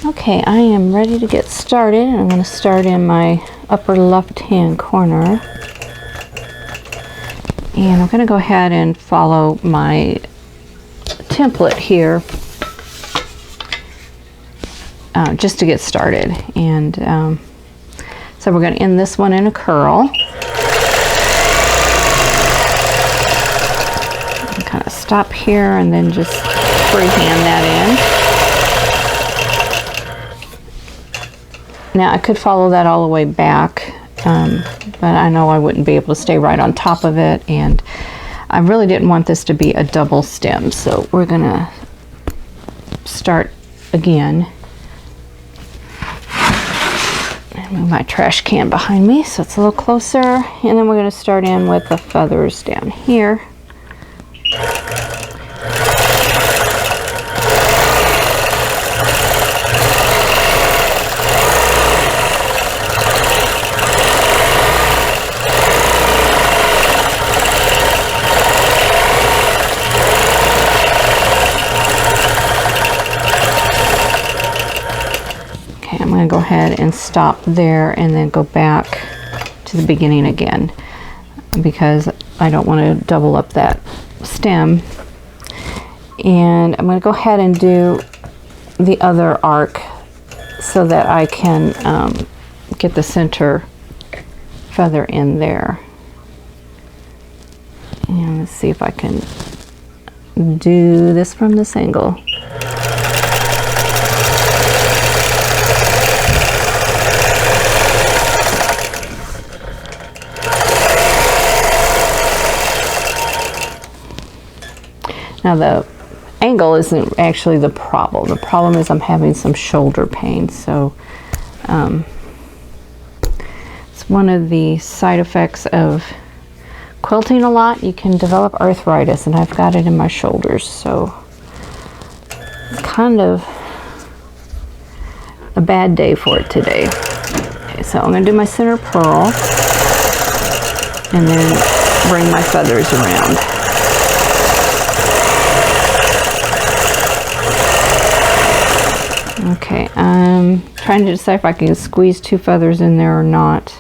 Okay, I am ready to get started. I'm going to start in my upper left-hand corner. And I'm going to go ahead and follow my template here just to get started. And so we're going to end this one in a curl. And kind of stop here and then just freehand that in. Now I could follow that all the way back, but I know I wouldn't be able to stay right on top of it, and I really didn't want this to be a double stem, so we're gonna start again. And move my trash can behind me so it's a little closer, and then we're gonna start in with the feathers down here. I'm going to go ahead and stop there and then go back to the beginning again because I don't want to double up that stem. And I'm going to go ahead and do the other arc so that I can get the center feather in there. And let's see if I can do this from this angle. Now the angle isn't actually the problem. The problem is I'm having some shoulder pain. So it's one of the side effects of quilting a lot. You can develop arthritis, and I've got it in my shoulders. So it's kind of a bad day for it today. Okay, so I'm going to do my center purl and then bring my feathers around. Okay, I'm trying to decide if I can squeeze 2 feathers in there or not.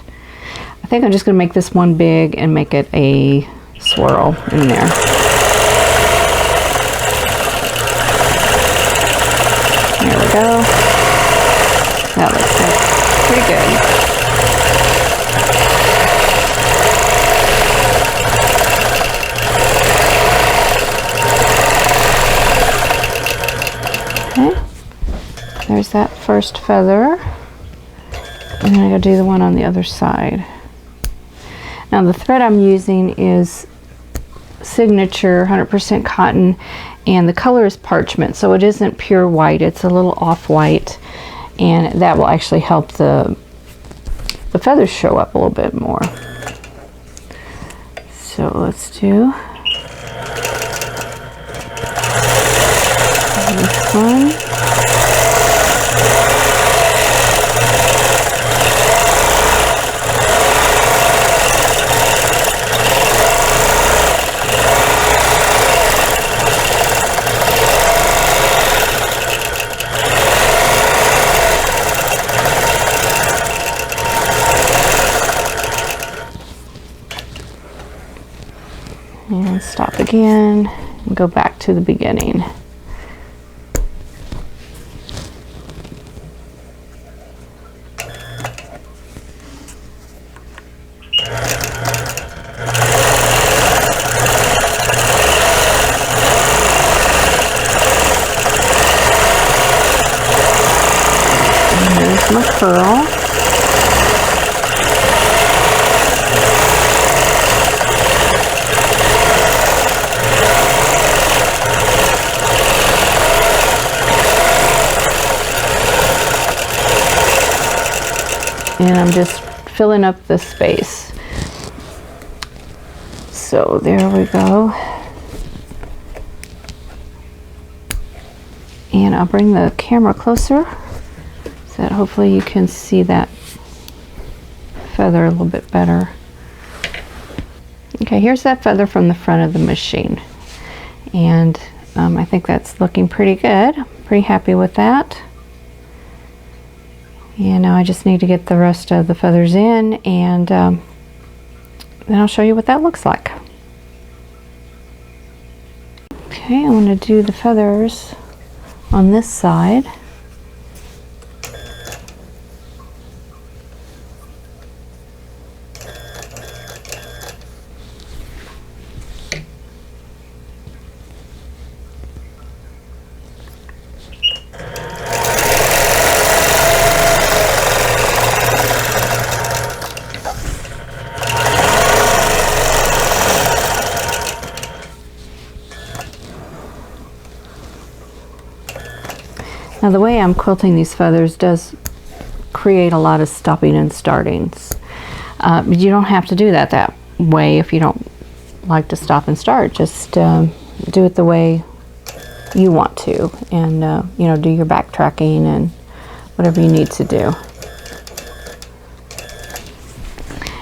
I think I'm just going to make this one big and make it a swirl in there. There we go. That looks pretty good. There's that first feather. I'm going to go do the one on the other side. Now the thread I'm using is Signature 100% cotton, and the color is parchment, so it isn't pure white. It's a little off-white, and that will actually help the feathers show up a little bit more. So let's do this one. And stop again and go back to the beginning. And there's my curl. And I'm just filling up the space. So there we go. And I'll bring the camera closer so that hopefully you can see that feather a little bit better. Okay, here's that feather from the front of the machine. And I think that's looking pretty good. Pretty happy with that. And now I just need to get the rest of the feathers in, and then I'll show you what that looks like. Okay, I'm going to do the feathers on this side. Now the way I'm quilting these feathers does create a lot of stopping and startings. You don't have to do that way if you don't like to stop and start. Just do it the way you want to, and you know, do your backtracking and whatever you need to do.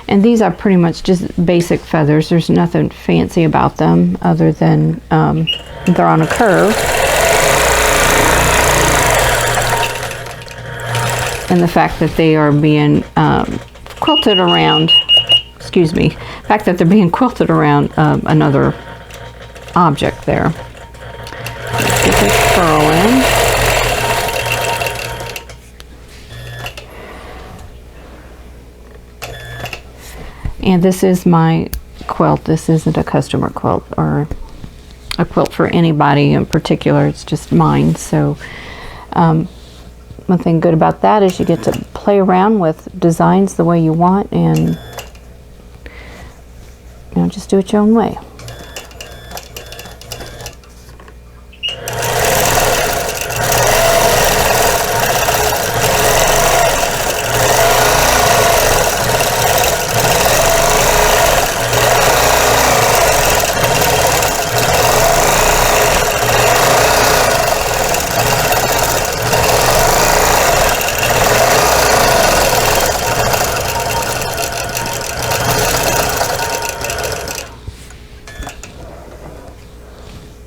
And these are pretty much just basic feathers. There's nothing fancy about them other than they're on a curve. And the fact that they are being quilted around, excuse me, the fact that they're being quilted around another object there. Let's get this furl in. And this is my quilt. This isn't a customer quilt or a quilt for anybody in particular. It's just mine. So one thing good about that is you get to play around with designs the way you want, and you know, just do it your own way.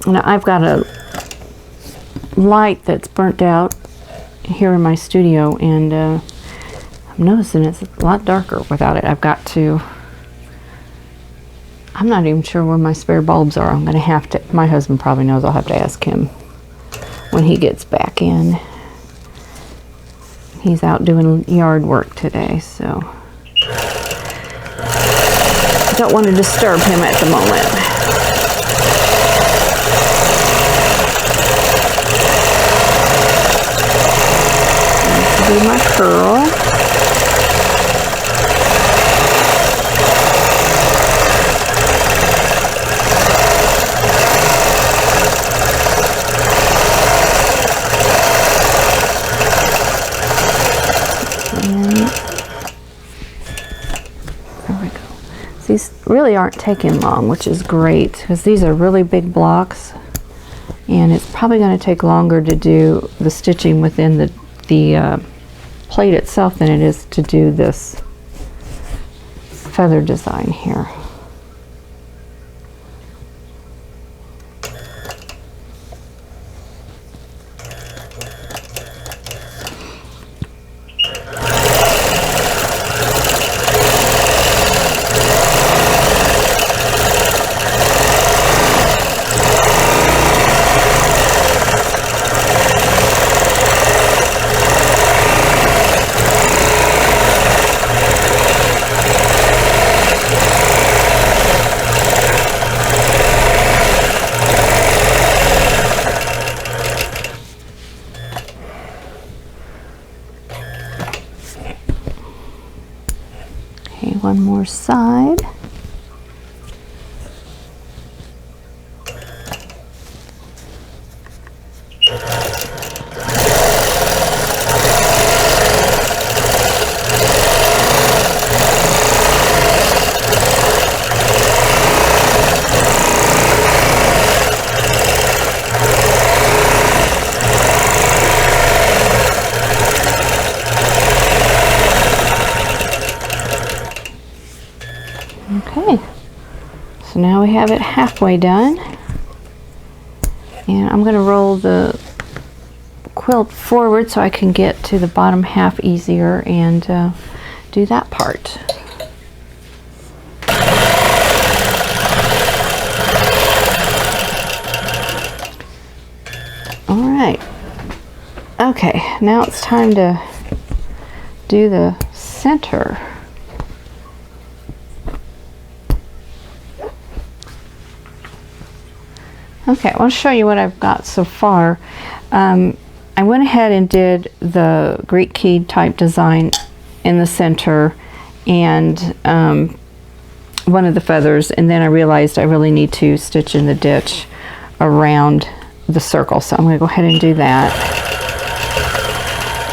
Now I've got a light that's burnt out here in my studio, and I'm noticing it's a lot darker without it. I'm not even sure where my spare bulbs are. I'm going to have to, my husband probably knows, I'll have to ask him when he gets back in. He's out doing yard work today, so I don't want to disturb him at the moment. Do my curl. And there we go. These really aren't taking long, which is great, because these are really big blocks, and it's probably going to take longer to do the stitching within the plate itself than it is to do this feather design here. One more side. Okay, so now we have it halfway done, and I'm going to roll the quilt forward so I can get to the bottom half easier and do that part. All right. Okay, now it's time to do the center. Okay, I want to show you what I've got so far. I went ahead and did the Greek keyed type design in the center and one of the feathers, and then I realized I really need to stitch in the ditch around the circle, so I'm going to go ahead and do that.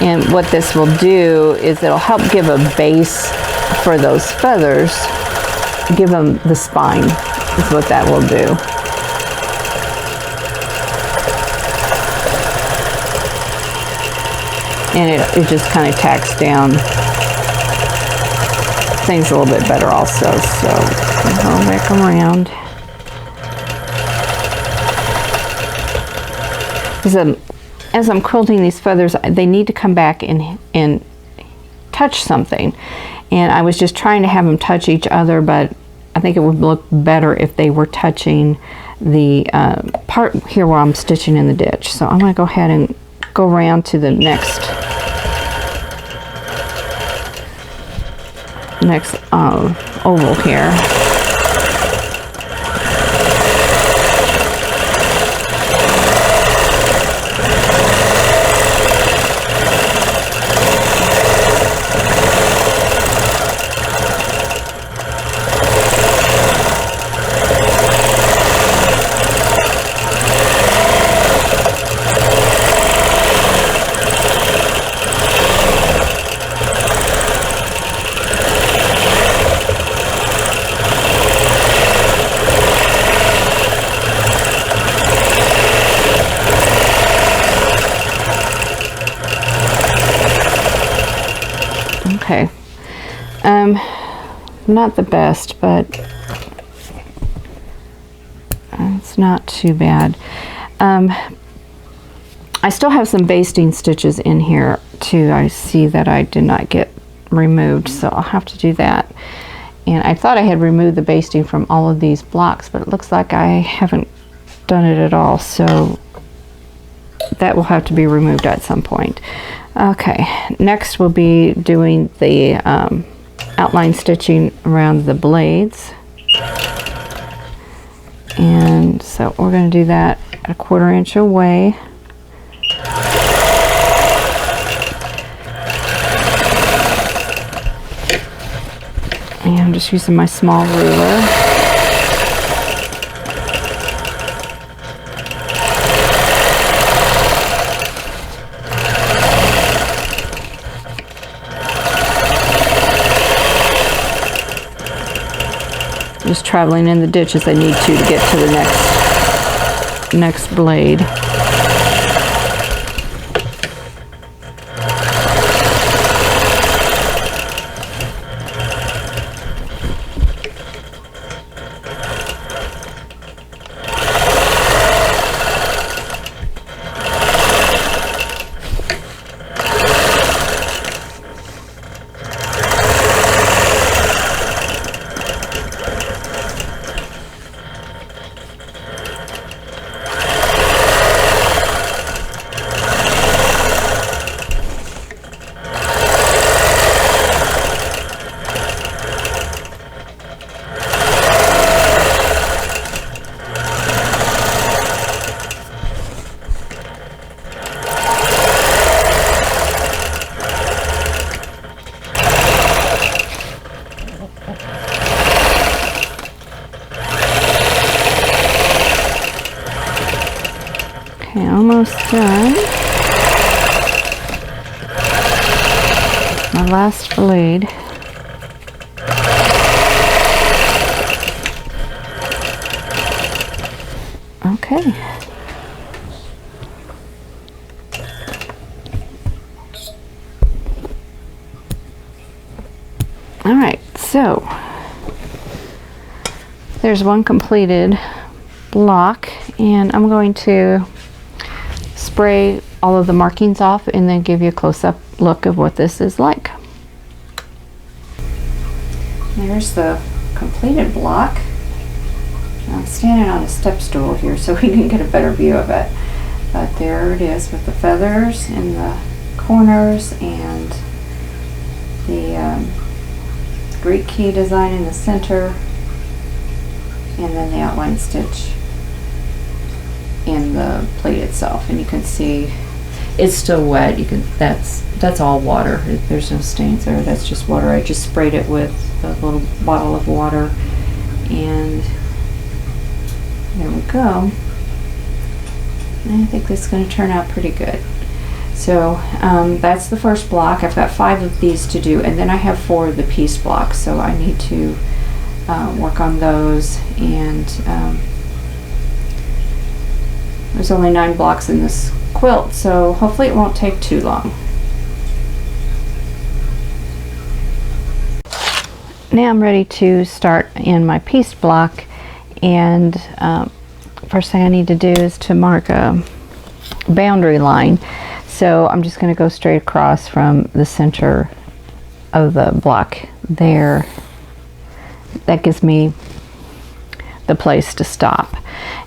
And what this will do is it'll help give a base for those feathers, give them the spine is what that will do. And it just kind of tacks down things a little bit better also. So I'll go back around. As I'm quilting these feathers, they need to come back and touch something. And I was just trying to have them touch each other, but I think it would look better if they were touching the part here where I'm stitching in the ditch. So I'm going to go ahead and go around to the next oval here. Okay, not the best, but it's not too bad. I still have some basting stitches in here too. I see that I did not get removed, so I'll have to do that. And I thought I had removed the basting from all of these blocks, but it looks like I haven't done it at all, so that will have to be removed at some point. Okay, next we'll be doing the outline stitching around the blades. And so we're going to do that a 1/4 inch away. And I'm just using my small ruler. Just traveling in the ditch as I need to get to the next blade. Okay, almost done. My last blade. Okay. All right, so there's one completed block, and I'm going to spray all of the markings off and then give you a close-up look of what this is like. There's the completed block. I'm standing on a step stool here so we can get a better view of it. But there it is with the feathers in the corners and the Greek key design in the center, and then the outline stitch in the plate itself. And you can see it's still wet. You can that's all water. There's no stains there. That's just water. I just sprayed it with a little bottle of water, and there we go. And I think this is going to turn out pretty good. So that's the first block. I've got 5 of these to do, and then I have 4 of the piece blocks, so I need to work on those. And there's only 9 blocks in this quilt, so hopefully it won't take too long. Now I'm ready to start in my piece block, and first thing I need to do is to mark a boundary line. So I'm just going to go straight across from the center of the block there. That gives me the place to stop.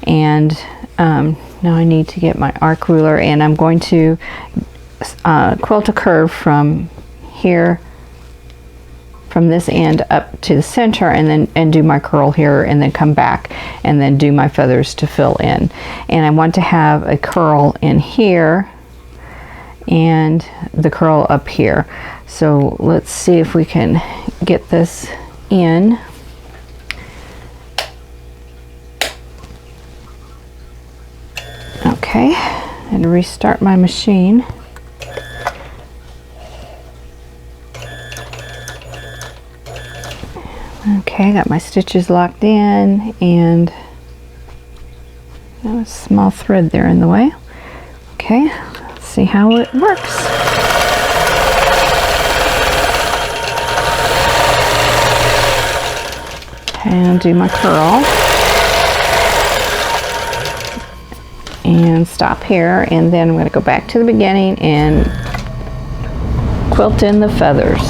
And now I need to get my arc ruler, and I'm going to quilt a curve from here, from this end up to the center, and do my curl here, and then come back and then do my feathers to fill in. And I want to have a curl in here and the curl up here. So let's see if we can get this in. Okay, and restart my machine. Okay, got my stitches locked in, and a small thread there in the way. Okay, let's see how it works. And do my curl. And stop here, and then I'm going to go back to the beginning and quilt in the feathers.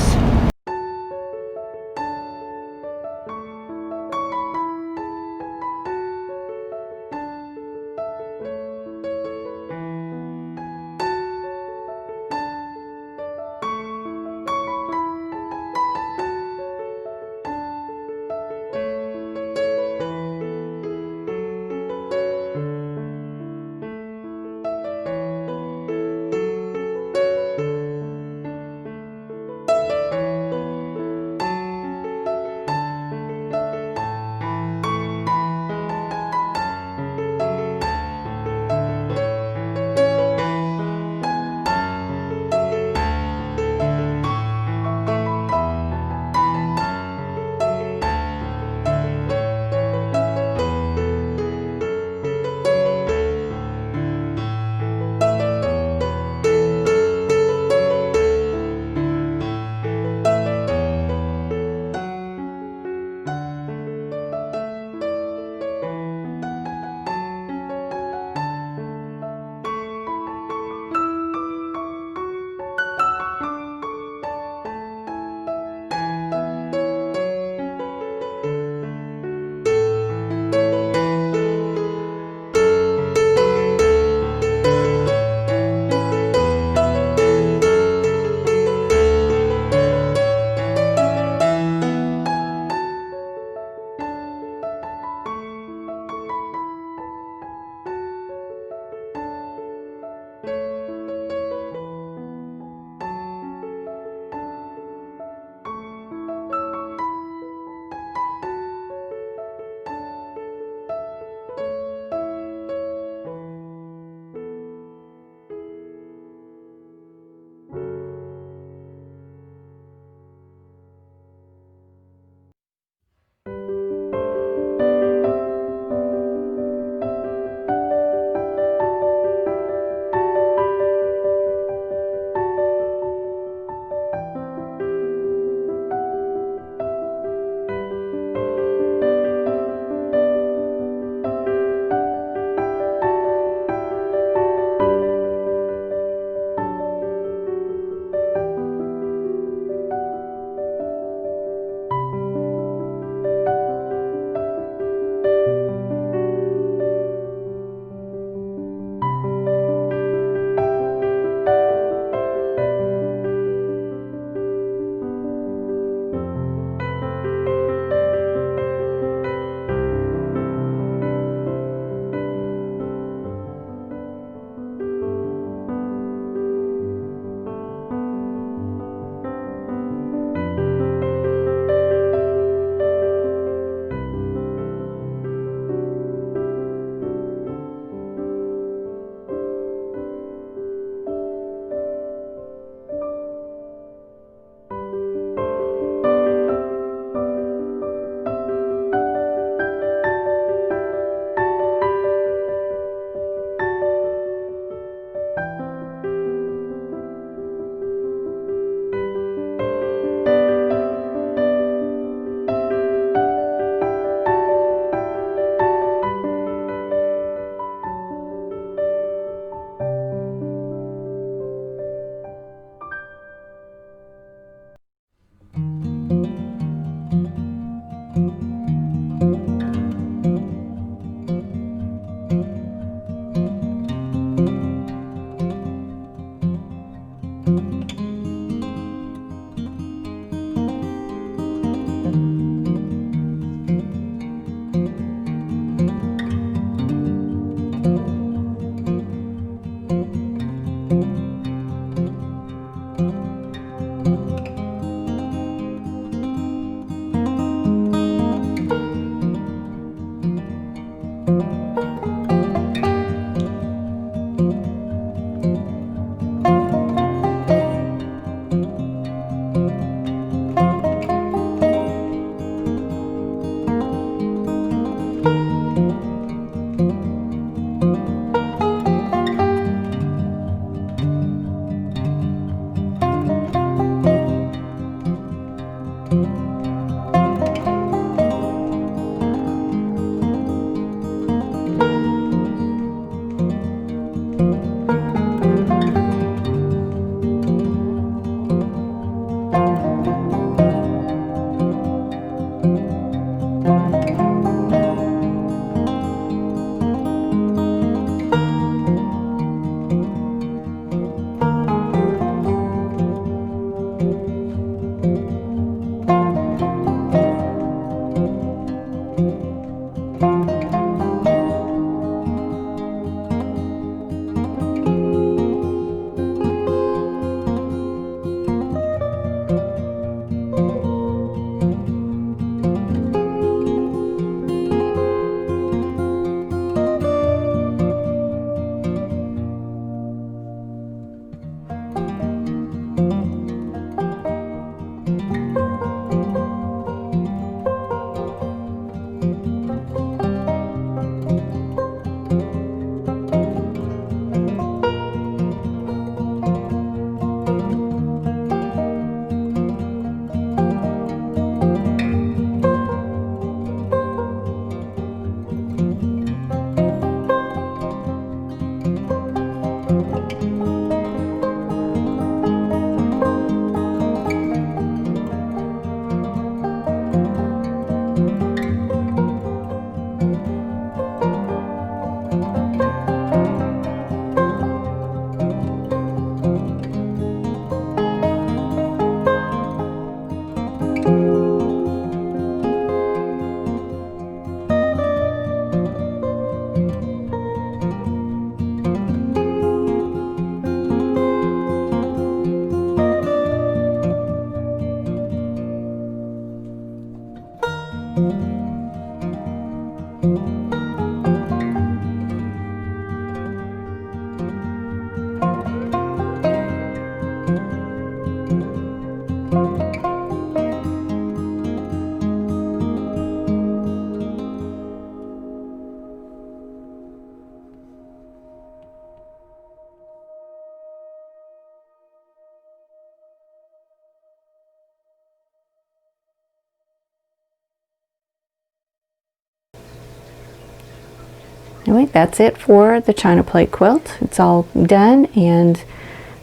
Anyway, that's it for the China plate quilt. It's all done, and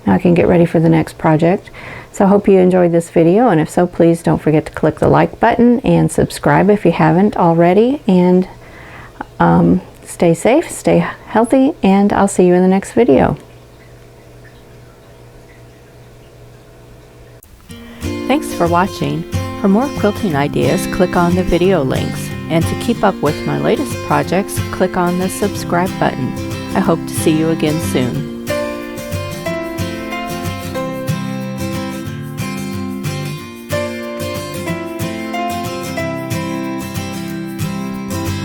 now I can get ready for the next project. So I hope you enjoyed this video, and if so, please don't forget to click the like button and subscribe if you haven't already. And stay safe, stay healthy, and I'll see you in the next video. Thanks for watching. For more quilting ideas, click on the video links. And to keep up with my latest projects, click on the subscribe button. I hope to see you again soon.